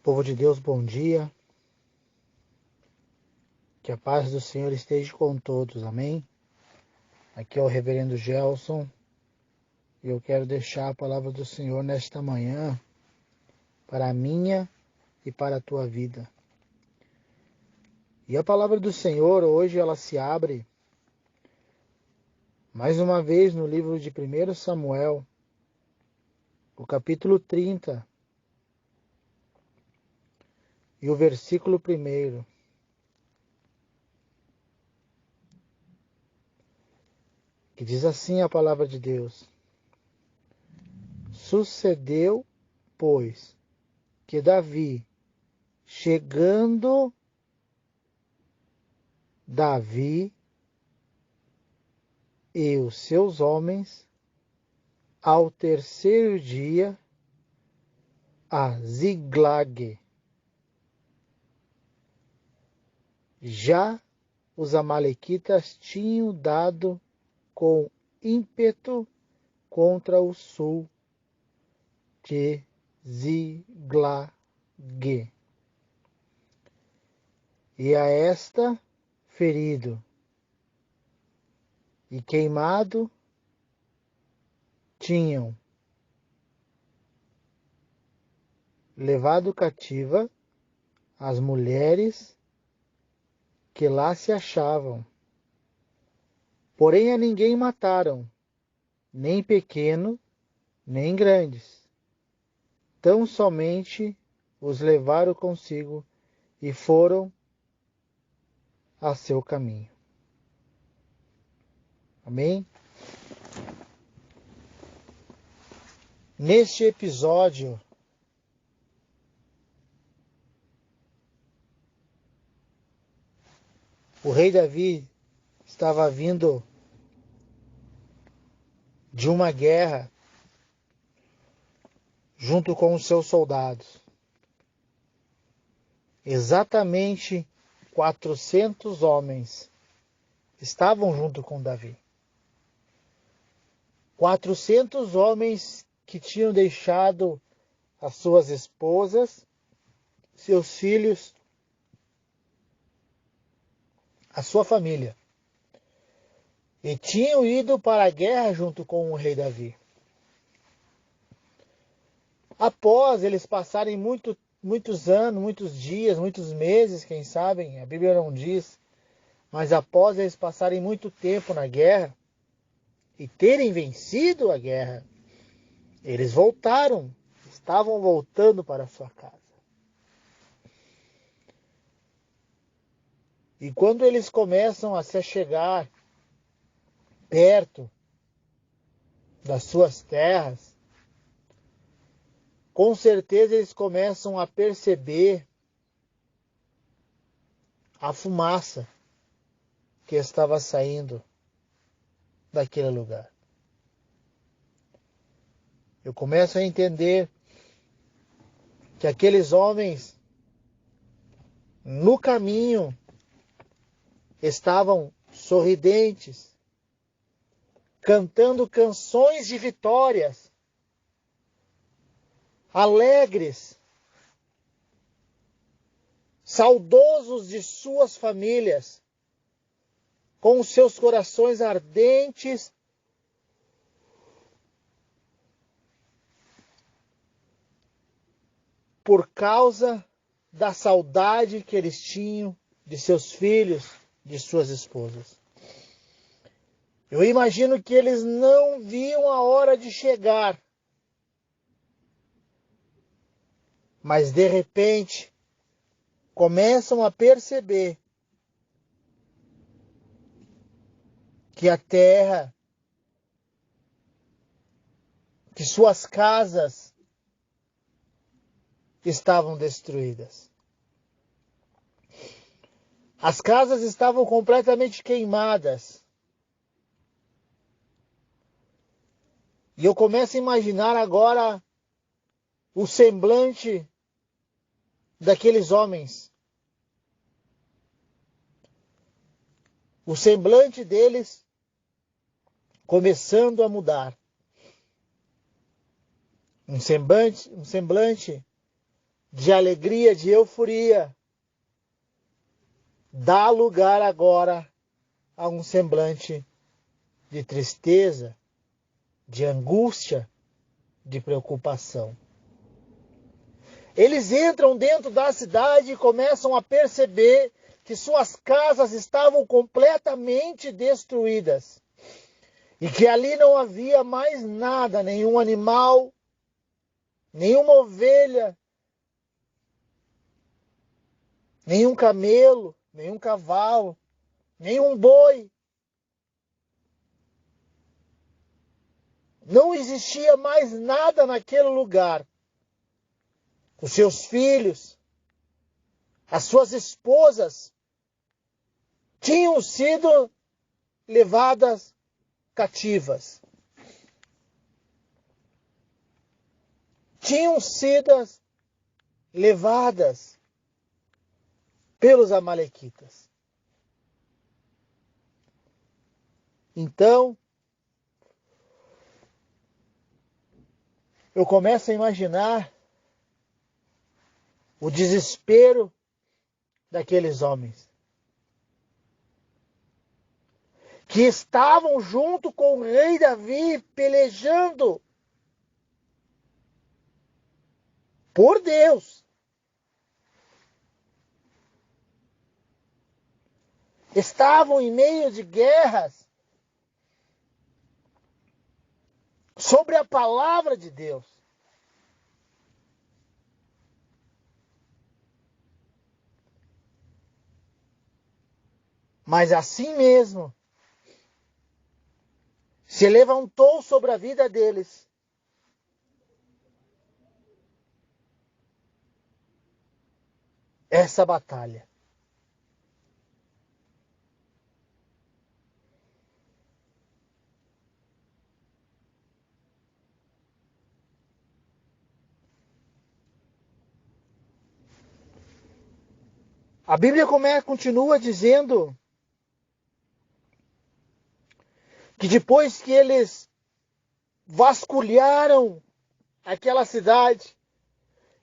Povo de Deus, bom dia. Que a paz do Senhor esteja com todos, amém? Aqui é o reverendo Gelson e eu quero deixar a palavra do Senhor nesta manhã para a minha e para a tua vida. E a palavra do Senhor hoje ela se abre mais uma vez no livro de 1 Samuel, o capítulo 30 e o versículo 1. Que diz assim a palavra de Deus: Sucedeu, pois, que Davi, chegando e os seus homens, ao terceiro dia, a Ziglag. Já os amalequitas tinham dado com ímpeto contra o sul de Ziglag. E a esta ferido e queimado tinham levado cativa as mulheres que lá se achavam. Porém a ninguém mataram, nem pequeno, nem grandes. Tão somente os levaram consigo e foram a seu caminho. Amém? Neste episódio, o rei Davi estava vindo de uma guerra junto com os seus soldados. Exatamente 400 homens estavam junto com Davi. 400 homens que tinham deixado as suas esposas, seus filhos, a sua família. E tinham ido para a guerra junto com o rei Davi. Após eles passarem muitos anos, muitos dias, muitos meses, quem sabe, a Bíblia não diz, mas após eles passarem muito tempo na guerra e terem vencido a guerra, eles voltaram, estavam voltando para sua casa. E quando eles começam a se achegar perto das suas terras, com certeza eles começam a perceber a fumaça que estava saindo daquele lugar. Eu começo a entender que aqueles homens no caminho estavam sorridentes, cantando canções de vitórias, alegres, saudosos de suas famílias, com os seus corações ardentes por causa da saudade que eles tinham de seus filhos, de suas esposas. Eu imagino que eles não viam a hora de chegar, mas de repente começam a perceber que a terra, que suas casas estavam destruídas. As casas estavam completamente queimadas. E eu começo a imaginar agora o semblante daqueles homens. O semblante deles começando a mudar. Um semblante de alegria, de euforia, dá lugar agora a um semblante de tristeza, de angústia, de preocupação. Eles entram dentro da cidade e começam a perceber que suas casas estavam completamente destruídas e que ali não havia mais nada, nenhum animal, nenhuma ovelha, nenhum camelo, nenhum cavalo, nenhum boi. Não existia mais nada naquele lugar. Os seus filhos, as suas esposas tinham sido levadas cativas. Tinham sido levadas pelos amalequitas. Então, eu começo a imaginar o desespero daqueles homens que estavam junto com o rei Davi pelejando por Deus. Estavam em meio de guerras sobre a palavra de Deus. Mas assim mesmo, se levantou sobre a vida deles essa batalha. A Bíblia continua dizendo que depois que eles vasculharam aquela cidade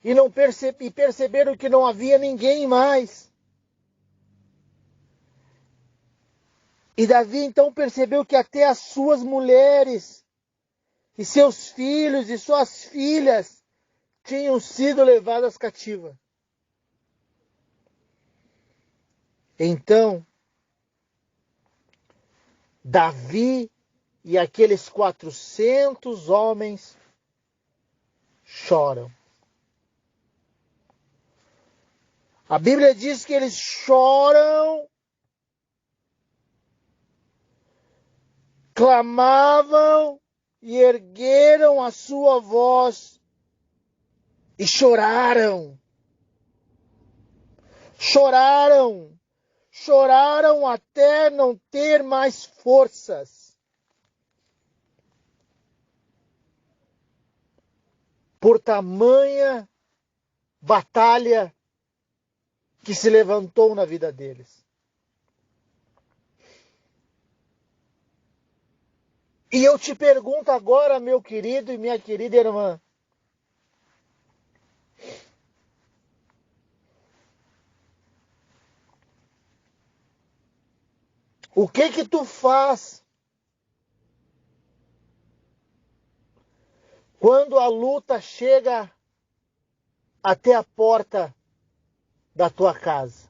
e perceberam que não havia ninguém mais, e Davi então percebeu que até as suas mulheres e seus filhos e suas filhas tinham sido levadas cativas. Então, Davi e aqueles 400 homens choram. A Bíblia diz que eles choram, clamavam e ergueram a sua voz e choraram. Choraram. Choraram até não ter mais forças. Por tamanha batalha que se levantou na vida deles. E eu te pergunto agora, meu querido e minha querida irmã, o que tu faz quando a luta chega até a porta da tua casa?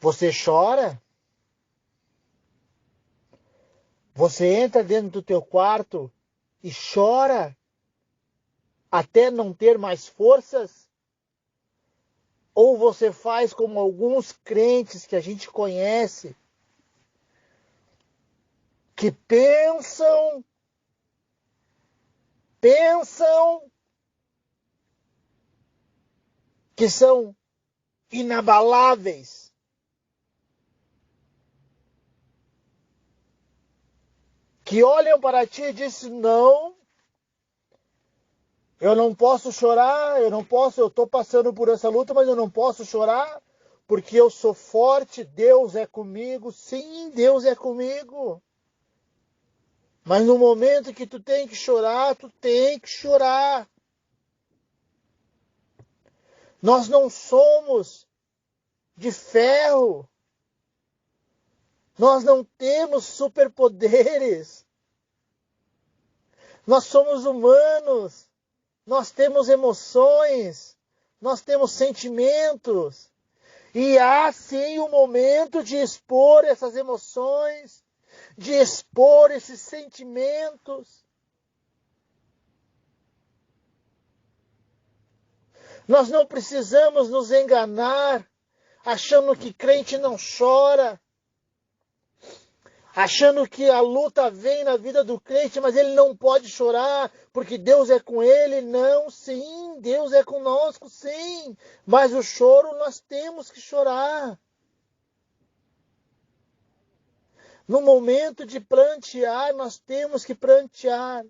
Você chora? Você entra dentro do teu quarto e chora até não ter mais forças? Ou você faz como alguns crentes que a gente conhece, que pensam que são inabaláveis, que olham para ti e dizem, não, eu não posso chorar, eu estou passando por essa luta, mas eu não posso chorar, porque eu sou forte, Deus é comigo. Sim, Deus é comigo. Mas no momento que tu tem que chorar, tu tem que chorar. Nós não somos de ferro. Nós não temos superpoderes. Nós somos humanos. Nós temos emoções. Nós temos sentimentos. E há sim o momento de expor essas emoções, de expor esses sentimentos. Nós não precisamos nos enganar, achando que crente não chora, achando que a luta vem na vida do crente, mas ele não pode chorar, porque Deus é com ele. Não, sim, Deus é conosco, sim, mas o choro nós temos que chorar. No momento de prantear, nós temos que prantear.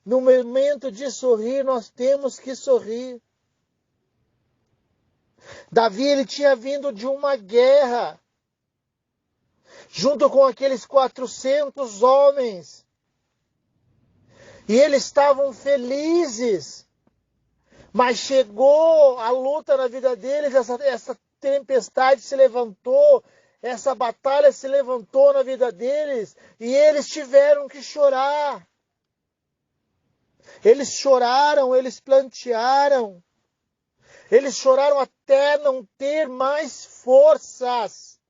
No momento de sorrir, nós temos que sorrir. Davi, ele tinha vindo de uma guerra, junto com aqueles 400 homens. E eles estavam felizes. Mas chegou a luta na vida deles, essa tempestade se levantou, essa batalha se levantou na vida deles, e eles tiveram que chorar. Eles choraram, eles plantearam. Eles choraram até não ter mais forças.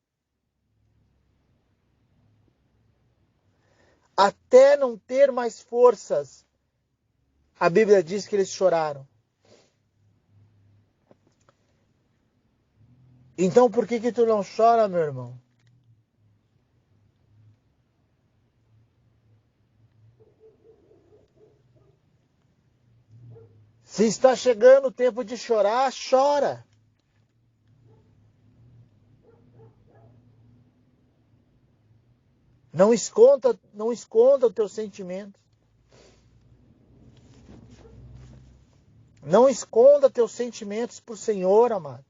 Até não ter mais forças. A Bíblia diz que eles choraram. Então por que tu não chora, meu irmão? Se está chegando o tempo de chorar, chora. Não esconda os teus sentimentos. Não esconda teus sentimentos para o Senhor, amado.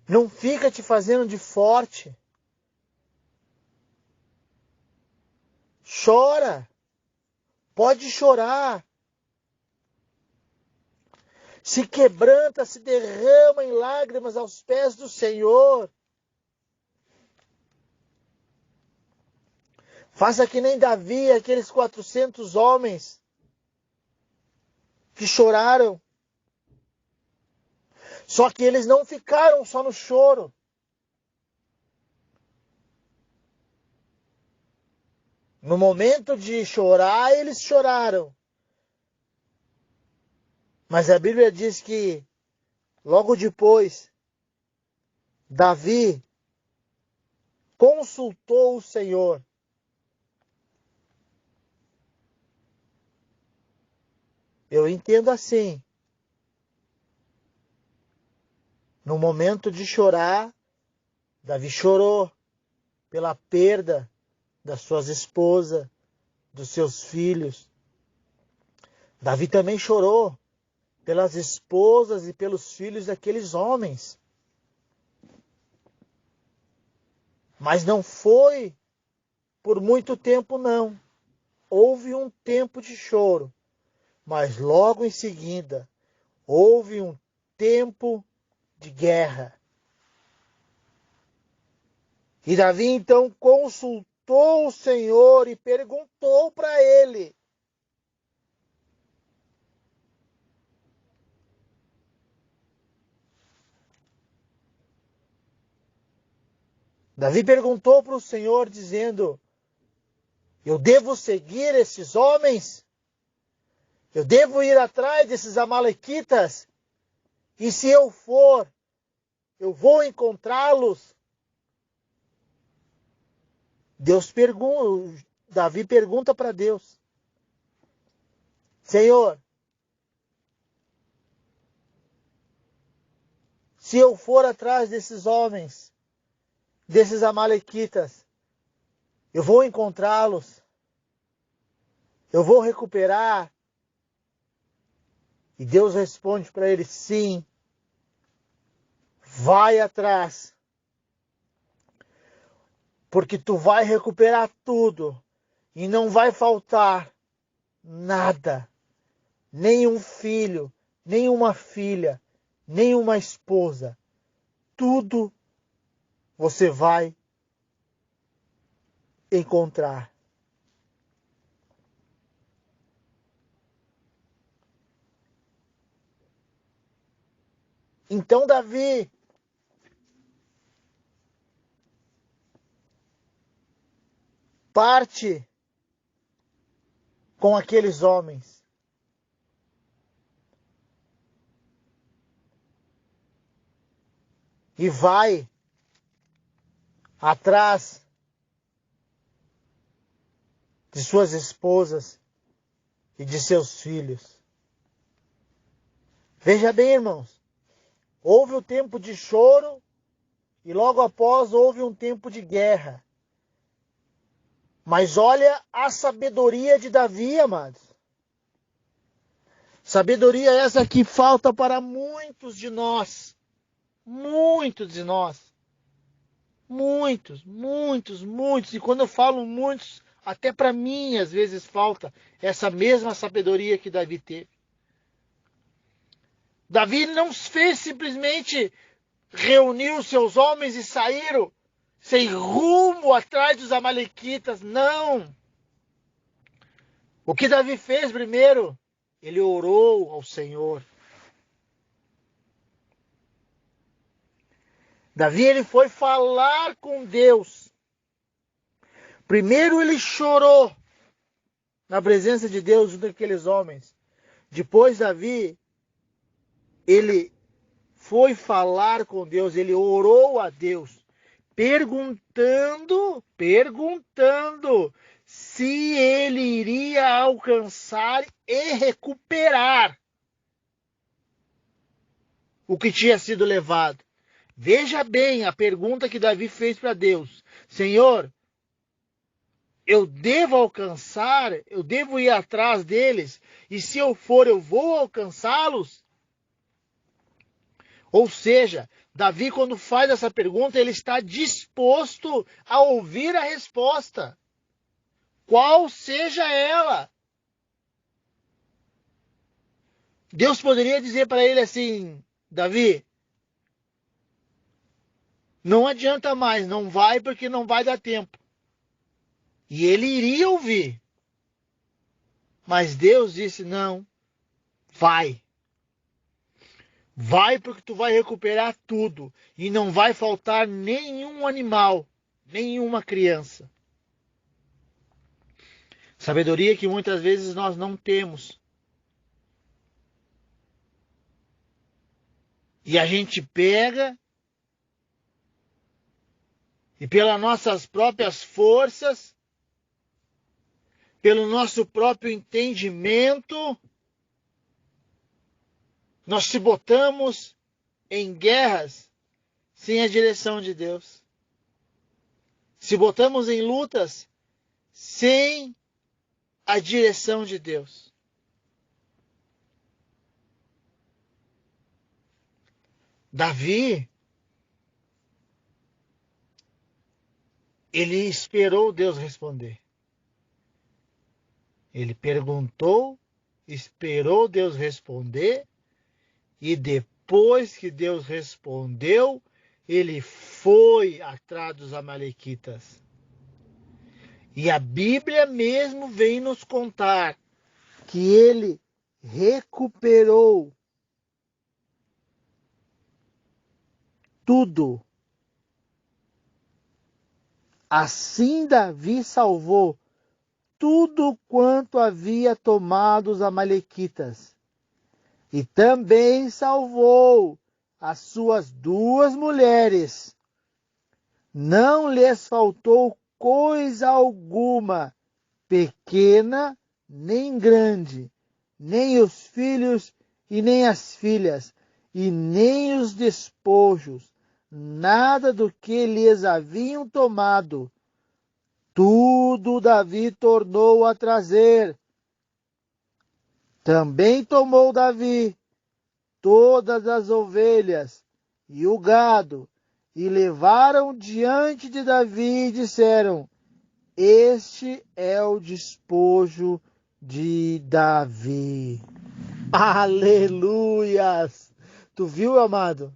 Não fica te fazendo de forte. Chora. Pode chorar. Se quebranta, se derrama em lágrimas aos pés do Senhor. Faça que nem Davi, aqueles 400 homens que choraram. Só que eles não ficaram só no choro. No momento de chorar, eles choraram. Mas a Bíblia diz que logo depois, Davi consultou o Senhor. Eu entendo assim. No momento de chorar, Davi chorou pela perda das suas esposas, dos seus filhos. Davi também chorou pelas esposas e pelos filhos daqueles homens. Mas não foi por muito tempo, não. Houve um tempo de choro, mas logo em seguida houve um tempo de guerra. E Davi então consultou o Senhor e perguntou para ele: Davi perguntou para o Senhor dizendo: eu devo seguir esses homens? Eu devo ir atrás desses amalequitas? E se eu for, eu vou encontrá-los? Davi pergunta para Deus: Senhor, se eu for atrás desses homens, desses amalequitas, eu vou encontrá-los? Eu vou recuperar? E Deus responde para ele: sim, vai atrás. porque tu vai recuperar tudo e não vai faltar nada, nem um filho, nem uma filha, nem uma esposa. Tudo você vai encontrar. Então Davi parte com aqueles homens e vai atrás de suas esposas e de seus filhos. Veja bem, irmãos, houve o tempo de choro e logo após houve um tempo de guerra. Mas olha a sabedoria de Davi, amados. Sabedoria essa que falta para muitos de nós. Muitos de nós. Muitos, muitos, muitos. E quando eu falo muitos, até para mim às vezes falta essa mesma sabedoria que Davi teve. Davi não fez simplesmente reuniu seus homens e saíram sem rumo atrás dos amalequitas. Não! O que Davi fez primeiro? Ele orou ao Senhor. Davi ele foi falar com Deus. Primeiro ele chorou na presença de Deus junto com aqueles homens. Depois Davi ele foi falar com Deus, ele orou a Deus, perguntando se ele iria alcançar e recuperar o que tinha sido levado. Veja bem a pergunta que Davi fez para Deus. Senhor, eu devo alcançar, eu devo ir atrás deles, e se eu for, eu vou alcançá-los? Ou seja, Davi, quando faz essa pergunta, ele está disposto a ouvir a resposta, qual seja ela. Deus poderia dizer para ele assim, Davi, não adianta mais, não vai porque não vai dar tempo. E ele iria ouvir. Mas Deus disse, não, vai. Vai porque tu vai recuperar tudo e não vai faltar nenhum animal, nenhuma criança. Sabedoria que muitas vezes nós não temos. E a gente pega e pelas nossas próprias forças, pelo nosso próprio entendimento, nós se botamos em guerras sem a direção de Deus. Se botamos em lutas sem a direção de Deus. Davi, ele esperou Deus responder. Ele perguntou, esperou Deus responder, e depois que Deus respondeu, ele foi atrás dos amalequitas. E a Bíblia mesmo vem nos contar que ele recuperou tudo. Assim Davi salvou tudo quanto havia tomado os amalequitas. E também salvou as suas 2 mulheres. Não lhes faltou coisa alguma, pequena nem grande, nem os filhos e nem as filhas, e nem os despojos, nada do que lhes haviam tomado. Tudo Davi tornou a trazer. Também tomou Davi todas as ovelhas e o gado e levaram diante de Davi e disseram: Este é o despojo de Davi. Aleluias! Tu viu, amado?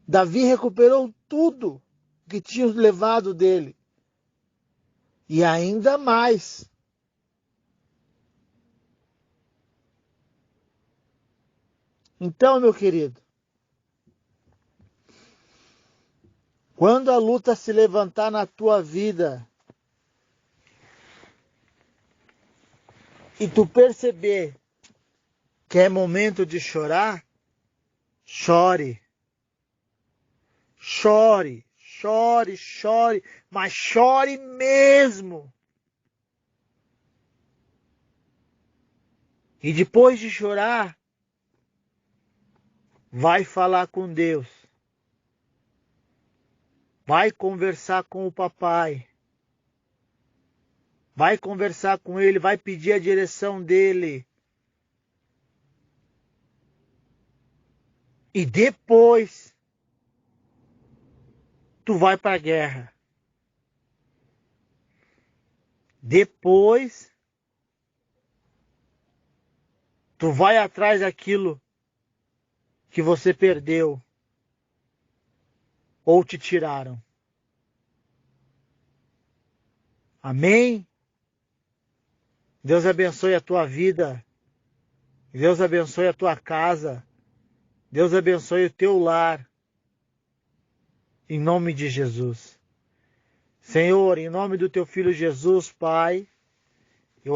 Davi recuperou tudo que tinham levado dele. E ainda mais. Então, meu querido, quando a luta se levantar na tua vida e tu perceber que é momento de chorar, chore. Chore, chore, chore, mas chore mesmo. E depois de chorar, vai falar com Deus. Vai conversar com o papai. Vai conversar com ele, vai pedir a direção dele. E depois tu vai para a guerra. Depois tu vai atrás daquilo que você perdeu ou te tiraram. Amém? Deus abençoe a tua vida. Deus abençoe a tua casa. Deus abençoe o teu lar. Em nome de Jesus. Senhor, em nome do teu filho Jesus, Pai, eu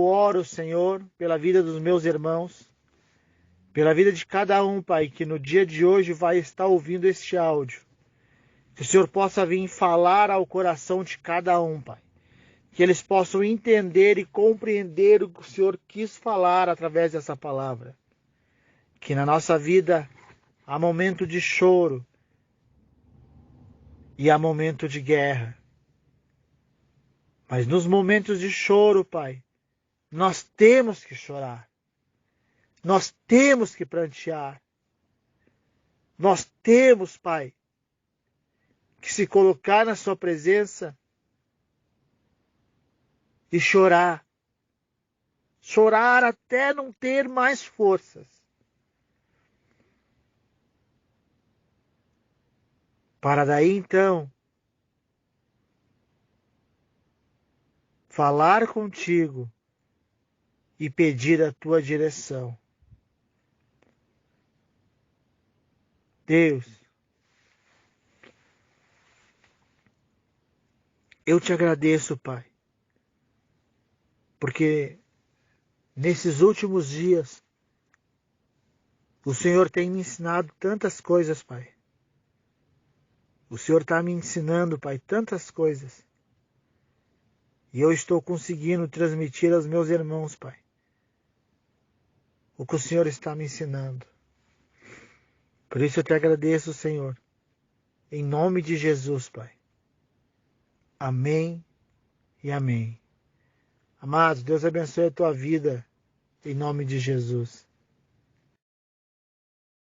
oro, Senhor, pela vida dos meus irmãos, pela vida de cada um, Pai, que no dia de hoje vai estar ouvindo este áudio. Que o Senhor possa vir falar ao coração de cada um, Pai. Que eles possam entender e compreender o que o Senhor quis falar através dessa palavra. Que na nossa vida há momento de choro e há momento de guerra. Mas nos momentos de choro, Pai, nós temos que chorar. Nós temos que prantear. Nós temos, Pai, que se colocar na sua presença e chorar. Chorar até não ter mais forças. Para daí então falar contigo e pedir a tua direção. Deus, eu te agradeço, Pai, porque nesses últimos dias o Senhor tem me ensinado tantas coisas, Pai. O Senhor está me ensinando, Pai, tantas coisas. E eu estou conseguindo transmitir aos meus irmãos, Pai, o que o Senhor está me ensinando. Por isso eu te agradeço, Senhor, em nome de Jesus, Pai. Amém e amém. Amados, Deus abençoe a tua vida, em nome de Jesus.